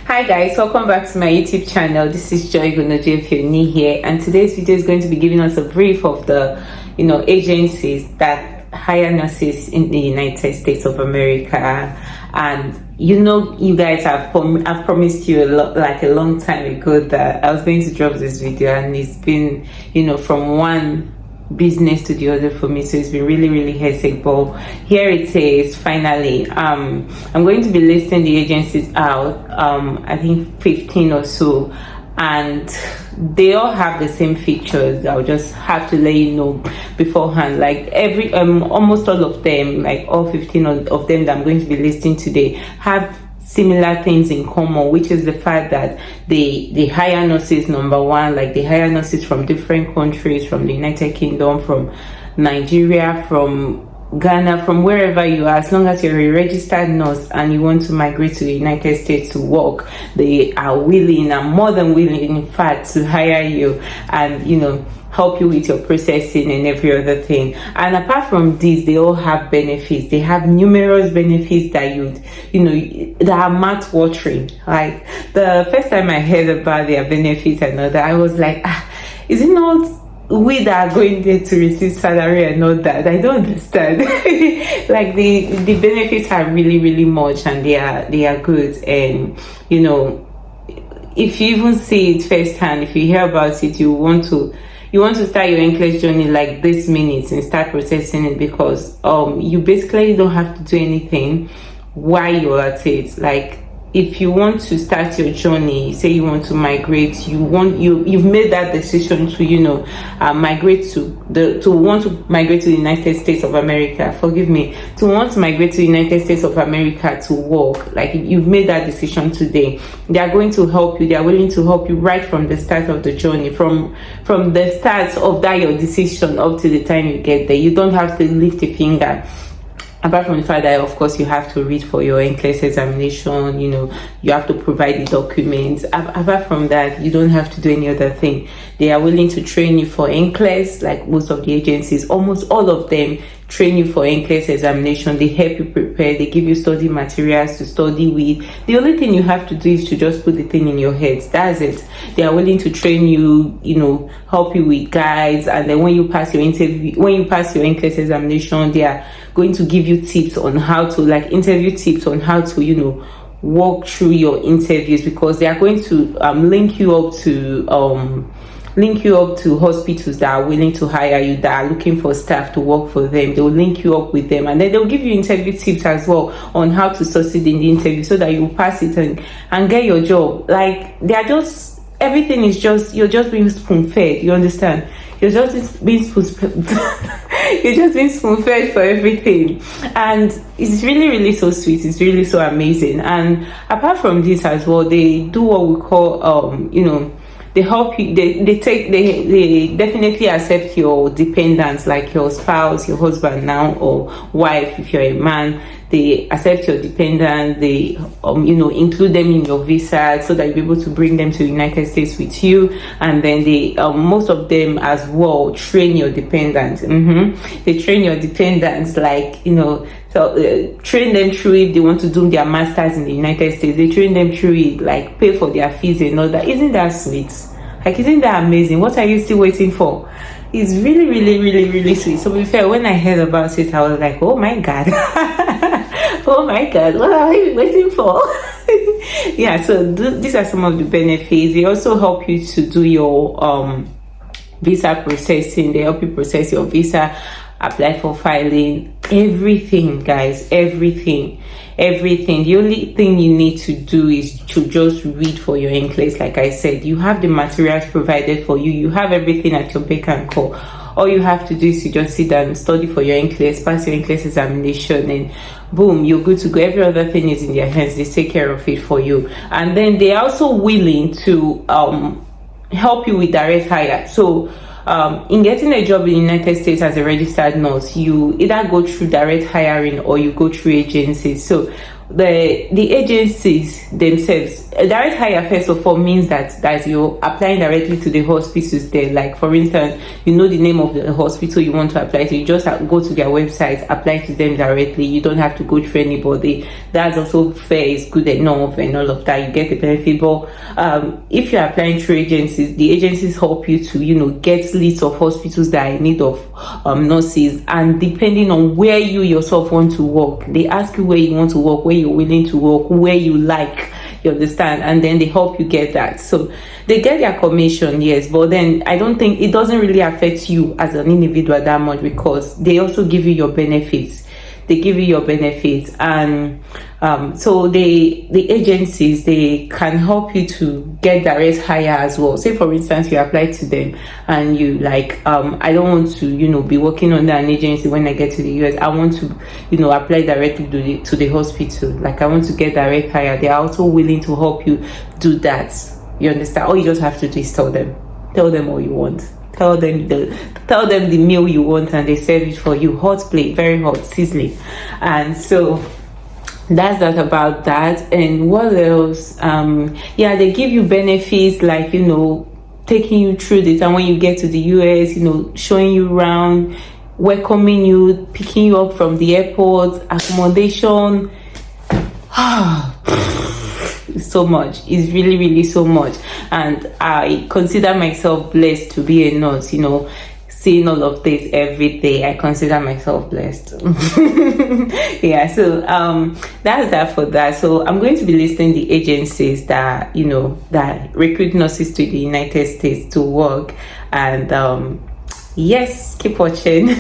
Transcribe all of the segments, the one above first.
Hi guys, welcome back to my YouTube channel. This is Ighonojie if you're new here, and today's video is going to be giving us a brief of the agencies that hire nurses in the United States of America. And you guys I've promised you a long time ago that I was going to drop this video, and it's been from one business to the other for me, so it's been really hectic, but here it is finally. I'm going to be listing the agencies out, I think 15 or so, and they all have the same features. I'll just have to let you know beforehand, like every almost all of them, like all 15 of them that I'm going to be listing today, have similar things in common, which is the fact that they hire nurses. Number one, like they hire nurses from different countries, from the United Kingdom, from Nigeria, from Ghana, from wherever you are. As long as you're a registered nurse and you want to migrate to the United States to work, they are willing, and more than willing in fact, to hire you and help you with your processing and every other thing. And apart from this, they all have benefits. They have numerous benefits that that are mouth-watering. Like the first time I heard about their benefits and all that, I was like, is it not we that are going there to receive salary and all that? I don't understand. Like the benefits are really much, and they are good. And if you even see it firsthand, if you hear about it, you want to start your English journey like this minute and start processing it, because you basically don't have to do anything while you're at it. Like if you want to start your journey, say you want to migrate, you've made that decision to migrate to the United States of America. To want to migrate to the United States of America to work, like you've made that decision today. They are going to help you. They are willing to help you right from the start of the journey, from the start of that your decision up to the time you get there. You don't have to lift a finger. Apart from the fact that, of course, you have to read for your NCLEX examination, you have to provide the documents. Apart from that, you don't have to do any other thing. They are willing to train you for NCLEX, like most of the agencies, almost all of them train you for NCLEX examination. They help you prepare. They give you study materials to study with. The only thing you have to do is to just put the thing in your head. That's it. They are willing to train you, help you with guides. And then when you pass your NCLEX examination, they are going to give you tips on how to, like interview tips on how to, walk through your interviews, because they are going to link you up to hospitals that are willing to hire you, that are looking for staff to work for them. They will link you up with them, and then they'll give you interview tips as well on how to succeed in the interview, so that you pass it and get your job. Like everything is you're just being spoon-fed. You understand? You're just being spoon-fed for everything, and it's really so sweet. It's really so amazing. And apart from this as well, they do what we call they help you. They definitely accept your dependents, like your spouse, your husband now, or wife if you're a man. They accept your dependents. They include them in your visa, so that you'll be able to bring them to the United States with you. And then they most of them as well train your dependents. They train your dependents, like so train them through if they want to do their masters in the United States. They train them through it, like pay for their fees and all that. Isn't that sweet? Like, isn't that amazing? What are you still waiting for? It's really sweet. So to be fair, when I heard about it, I was like, oh my god. Oh my god, what are we waiting for? Yeah, so these are some of the benefits. They also help you to do your visa processing. They help you process your visa, apply for filing, everything, guys, everything. The only thing you need to do is to just read for your NCLEX. Like I said, you have the materials provided for you. You have everything at your beck and call. All you have to do is to just sit down, study for your NCLEX, pass your NCLEX examination, and boom, you're good to go. Every other thing is in their hands. They take care of it for you. And then they're also willing to help you with direct hire. So in getting a job in the United States as a registered nurse, you either go through direct hiring or you go through agencies. So the agencies themselves, direct hire first of all means that you're applying directly to the hospitals there. Like for instance, you know the name of the hospital you want to apply to, you just go to their website, apply to them directly. You don't have to go through anybody. That's also fair, it's good enough and all of that. You get the benefit. But if you're applying through agencies, the agencies help you to get lists of hospitals that are in need of nurses, and depending on where you yourself want to work, they ask you where you want to work, where you're willing to work, where you like, you understand, and then they help you get that. So they get their commission, yes, but then I don't think it doesn't really affect you as an individual that much, because they also give you your benefits. They give you your benefits, and so the agencies, they can help you to get direct hire as well. Say for instance, you apply to them and you like, I don't want to be working under an agency when I get to the US. I want to apply directly to the hospital. Like I want to get direct hire. They are also willing to help you do that. You understand? All you just have to do is tell them all you want. Tell them the meal you want, and they serve it for you, hot plate, very hot, sizzling. And so that's that about that. And what else? They give you benefits like taking you through the time when you get to the US, showing you around, welcoming you, picking you up from the airport, accommodation. So much. It's really, really so much. And I consider myself blessed to be a nurse, seeing all of this every day. I consider myself blessed. So that's that for that. So I'm going to be listing the agencies that that recruit nurses to the United States to work. And yes, keep watching.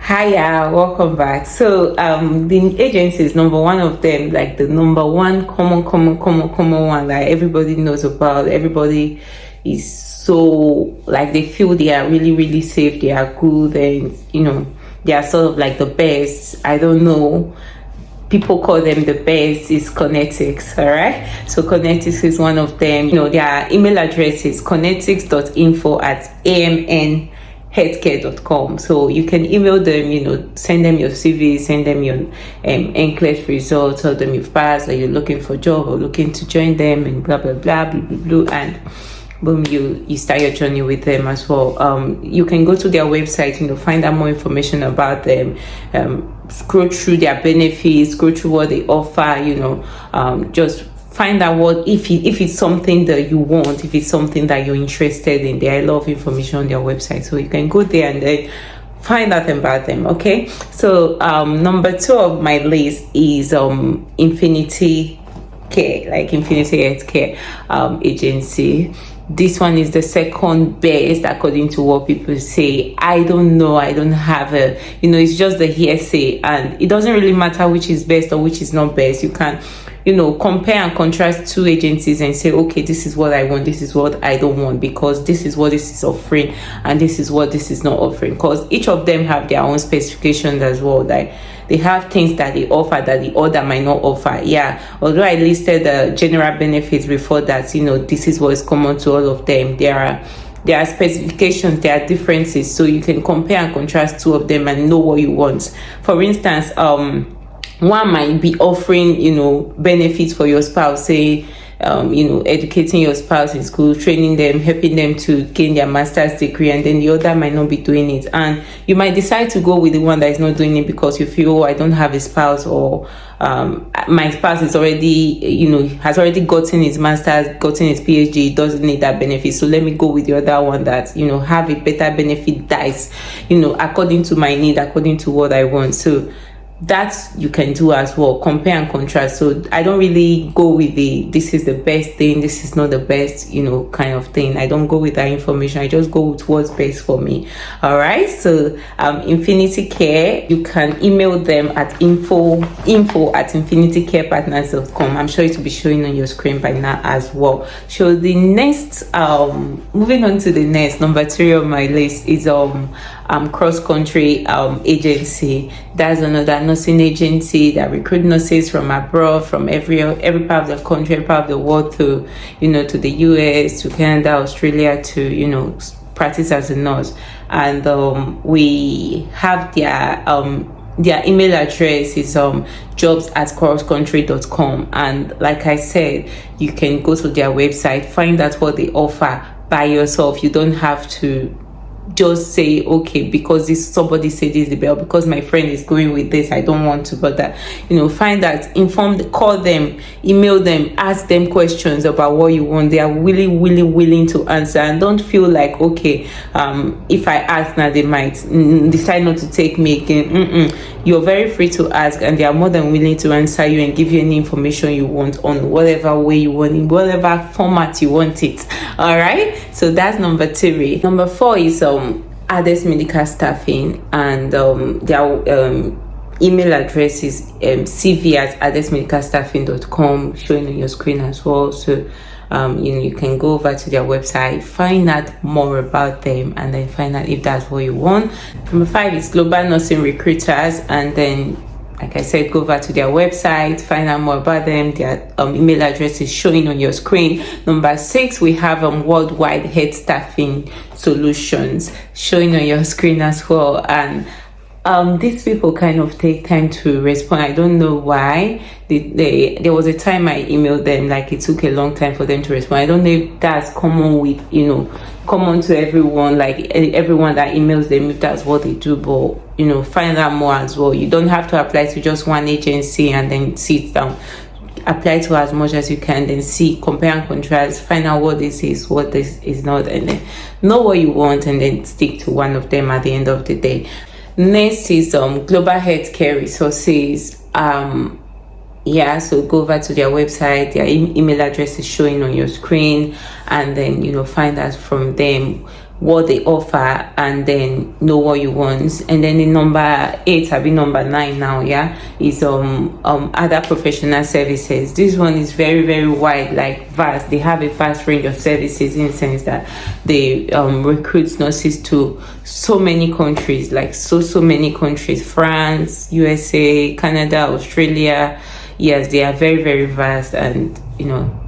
Hiya, welcome back. So the agencies, number one of them, like the number one common one that everybody knows about, everybody is so like they feel they are really, really safe, they are good, and they are sort of like the best. I don't know, people call them the best, is Kinetics. All right, so Kinetics is one of them. Their email address is kinetics.info@amnhealthcare.com. so you can email them, send them your CV, send them your NCLEX results, tell them you've passed, or you're looking for a job or looking to join them, and blah blah blah blah blah, blah, and boom, you start your journey with them as well. You can go to their website, find out more information about them, scroll through their benefits, go through what they offer, just find out what if it's something that you want, if it's something that you're interested in. There are a lot of information on their website, so you can go there and then find out about them. Okay, so number 2 of my list is Infinity Care, like Infinity Healthcare agency. This one is the second best according to what people say. I don't know, I don't have it's just the hearsay, and it doesn't really matter which is best or which is not best. You can compare and contrast two agencies and say, okay, this is what I want, this is what I don't want, because this is what this is offering and this is what this is not offering, because each of them have their own specifications as well. Like they have things that they offer that the other might not offer. Although I listed the general benefits before that, this is what is common to all of them. There are specifications, there are differences, so you can compare and contrast two of them and know what you want. For instance, one might be offering benefits for your spouse, say educating your spouse in school, training them, helping them to gain their master's degree, and then the other might not be doing it, and you might decide to go with the one that is not doing it because you feel, I don't have a spouse, or my spouse is already has already gotten his master's, gotten his PhD, doesn't need that benefit, so let me go with the other one that have a better benefit that is according to my need, according to what I want. So that you can do as well, compare and contrast. So I don't really go with this is the best thing, this is not the best kind of thing. I don't go with that information, I just go with what's best for me. All right, so Infinity Care, you can email them at info@infinitycarepartners.com. I'm sure it will be showing on your screen by now as well. So the next moving on to the next, number 3 on my list is cross country agency. That's another nursing agency that recruit nurses from abroad, from every part of the country, every part of the world, to to the US, to Canada, Australia, to practice as a nurse. And we have their email address is jobs@crosscountry.com, and like I said, you can go to their website, find out what they offer by yourself. You don't have to just say, okay, because somebody said this is the bell, because my friend is going with this, I don't want to. But that find out, call them, email them, ask them questions about what you want. They are really willing to answer. And don't feel like, okay, if I ask now, they might decide not to take me again. You're very free to ask, and they are more than willing to answer you and give you any information you want on whatever way you want, in whatever format you want it. All right, so that's number 3. Number 4 is Ades Medical Staffing, and their email address is cv@adesmedicalstaffing.com, showing on your screen as well. So you can go over to their website, find out more about them, and then find out if that's what you want. Number 5 is Global Nursing Recruiters, and then, like I said, go over to their website, find out more about them. Their email address is showing on your screen. Number 6, we have Worldwide Health Staffing Solutions, showing on your screen as well. And these people kind of take time to respond. I don't know why. There was a time I emailed them, like it took a long time for them to respond. I don't know if that's common common to everyone, like everyone that emails them, if that's what they do. But find out more as well. You don't have to apply to just one agency and then sit down. Apply to as much as you can, then see, compare and contrast, find out what this is, what this is not, and then know what you want, and then stick to one of them at the end of the day. Next is Global Healthcare Resources. So go over to their website. Their email address is showing on your screen, and then find out from them what they offer, and then know what you want. And then in number 8, I'll be number 9 now, is other professional services. This one is very, very wide, like vast. They have a vast range of services, in the sense that they recruit nurses to so many countries, like so many countries: France, USA, Canada, Australia. Yes, they are very, very vast, and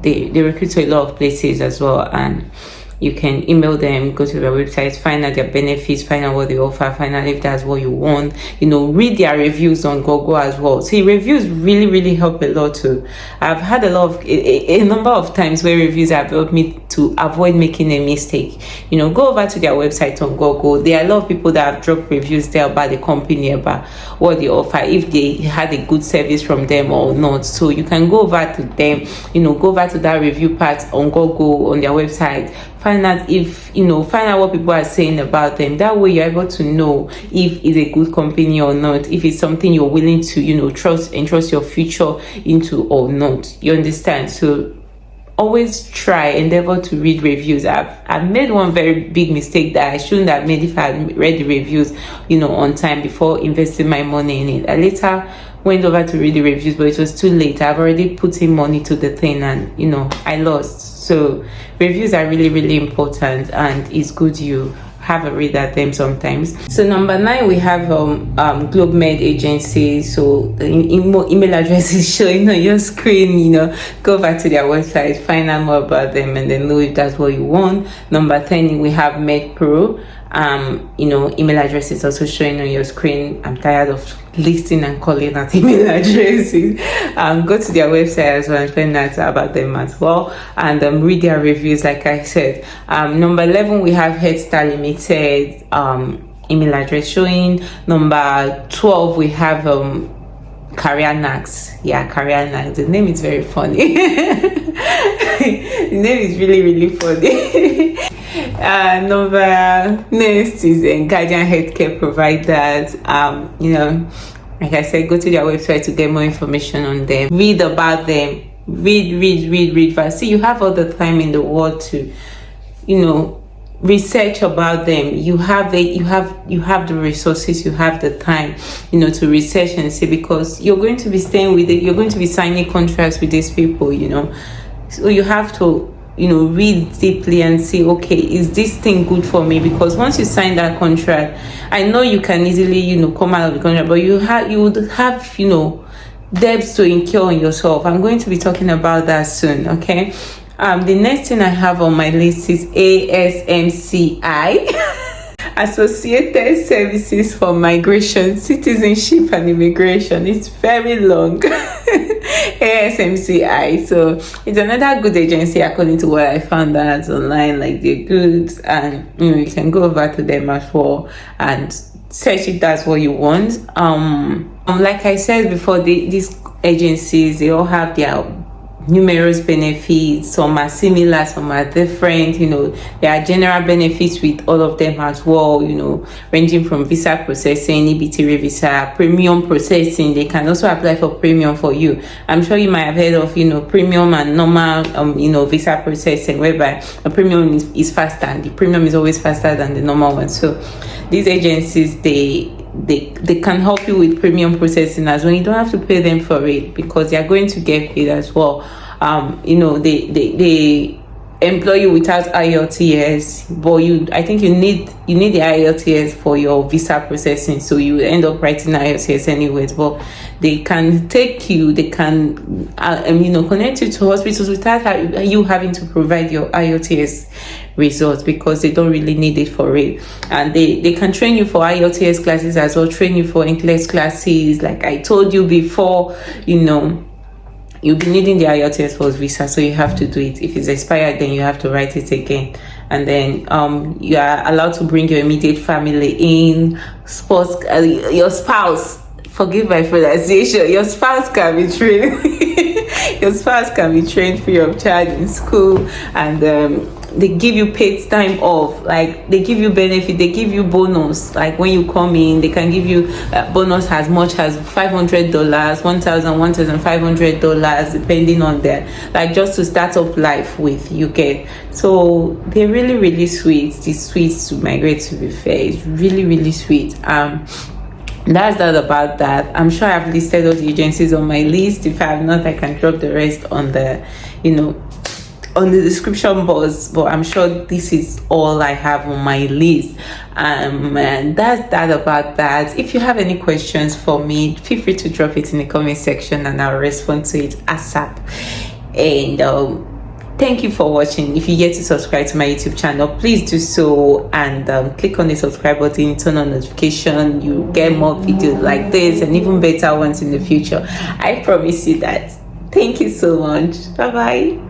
they recruit to a lot of places as well. And you can email them, go to their website, find out their benefits, find out what they offer, find out if that's what you want. Read their reviews on Google as well. See, reviews really help a lot too. I've had a number of times where reviews have helped me to avoid making a mistake. Go over to their website on Google. There are a lot of people that have dropped reviews there about the company, about what they offer, if they had a good service from them or not. So you can go over to them, go over to that review part on Google, on their website. Find out find out what people are saying about them. That way you're able to know if it's a good company or not, if it's something you're willing to trust your future into or not. You understand? So always endeavor to read reviews. I've made one very big mistake that I shouldn't have made if I had read the reviews on time before investing my money in it. I later went over to read the reviews, but it was too late. I've already put in money to the thing, and I lost. So reviews are really important, and it's good you have a read at them sometimes. So number 9, we have Globe Med Agency. So the email address is showing on your screen. Go back to their website, find out more about them, and then know if that's what you want. Number 10, we have MedPro. Email address is also showing on your screen. I'm tired of listing and calling out email addresses. Go to their website as well and find out about them as well, and read their reviews, like I said. Number 11, we have Headstar Limited, email address showing. Number 12, we have Career Nags. Career Nags. The name is very funny. The name is really funny. Number next is Guardian Healthcare Providers. Like I said, go to their website to get more information on them. Read about them. Read fast. See, you have all the time in the world to, research about them. You have the resources, you have the time, to research and see, because you're going to be staying with it. You're going to be signing contracts with these people, So you have to read deeply and see, okay, is this thing good for me? Because once you sign that contract, I know you can easily come out of the contract, but you would have debts to incur on yourself. I'm going to be talking about that soon. Okay. The next thing I have on my list is ASMCI. Associated Services for Migration, Citizenship and Immigration. It's very long. ASMCI. So it's another good agency according to what I found out online. Like, they're good, and you can go over to them as well and search if that's what you want. Like I said before, these agencies, they all have their numerous benefits. Some are similar, some are different. There are general benefits with all of them as well, ranging from visa processing, EBT visa, premium processing. They can also apply for premium for you. I'm sure you might have heard of premium and normal visa processing, whereby a premium is faster, and the premium is always faster than the normal one. So these agencies, they can help you with premium processing as well. You don't have to pay them for it, because they are going to get paid as well. They employ you without IELTS, but I think you need the IELTS for your visa processing, so you end up writing IELTS anyways. But they can take you, they can connect you to hospitals without you having to provide your IELTS results, because they don't really need it for it. And they can train you for IELTS classes as well, train you for NCLEX classes. Like I told you before, you'll be needing the IELTS for visa, so you have to do it. If it's expired, then you have to write it again. And then you are allowed to bring your immediate family in. Your spouse, forgive my pronunciation, your spouse can be trained. Your spouse can be trained free of charge in school, and they give you paid time off. Like, they give you benefit, they give you bonus. Like, when you come in, they can give you bonus as much as $500, $1,500, depending on that. Like, just to start up life with, you get. So they're really, really sweet. It's sweet to migrate, to be fair. It's really, really sweet. That's that about that. I'm sure I've listed all the agencies on my list. If I have not, I can drop the rest on the on the description box, but I'm sure this is all I have on my list. And that's that about that. If you have any questions for me, feel free to drop it in the comment section, and I'll respond to it ASAP. And thank you for watching. If you get to subscribe to my YouTube channel, please do so, and click on the subscribe button, turn on notification. You get more videos like this and even better ones in the future. I promise you that. Thank you so much. Bye bye.